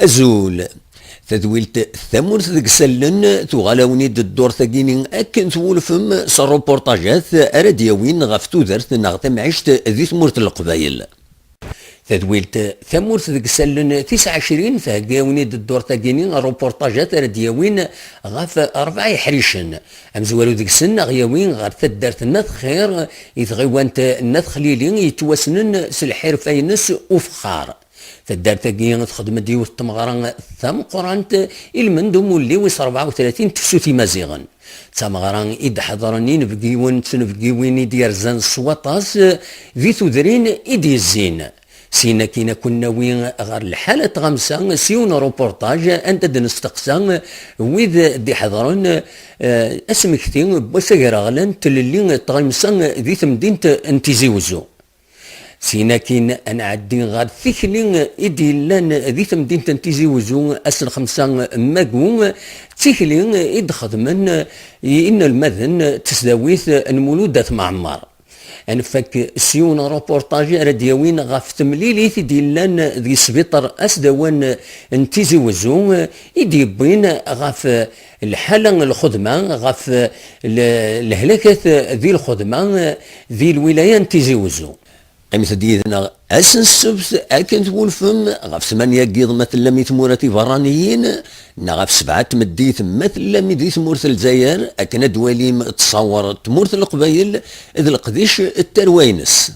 أزول تدويلت ثمورت ذك سلن تغلاوني الدور ثقيني أكن تولفم سروبورتاجات أرديوين غفتو درت نغتم عشت ذي ثمورت القبايل تدويلت ثمورت ذك سلن 29 ثقاوني الدور ثقيني روبورتاجات أرديوين غف 4 حريشن أمزوالو ذك سن غيوين غير تدارت الناث خير يتغيوانت الناث خليلين يتوسنن سلحير فاينس وفخار تدار تاكي تخدم ديوث تمغران ثم قرانت المندوم اللي ويس 34 تفسوتي مازيغن تمغران إد حضرني نفقيون تنفقيوين ديار زان السواطاس ذي ثذرين إد الزين سينا كينا كنا وين غير الحالة غمسة سيون روبورتاج أنت دنستقسان وإذ دي حضرن اسمكتين بوساقر غلان تللين تغمسان ذي ثمدين انتزي وزو سينا كين أنا عدين غير ثيكلين إدي لان ذي ثمدين تنتيزي وزو أسن 5 ماقوم ثيكلين إد خدمن إن المذن تسداويث المولودات معمر أنفك سيون روبورتاج رديوين غاف تمليليث ديلان ذي سبيطر أسدوان انتيزي وزو إدي بين غاف الحالة الخدمة غاف الهلاكة ذي الخدمة ذي الولاية انتيزي وزو أمثل ديدنا أسن السبت أكنت ولفم غاف 8 قيض مثل ميت موراتي فرانيين غاف 7 تمديت مثل ميت ثمورة الجزائر أكن دواليم تصور تمورة القبايل إذ القديش التروينس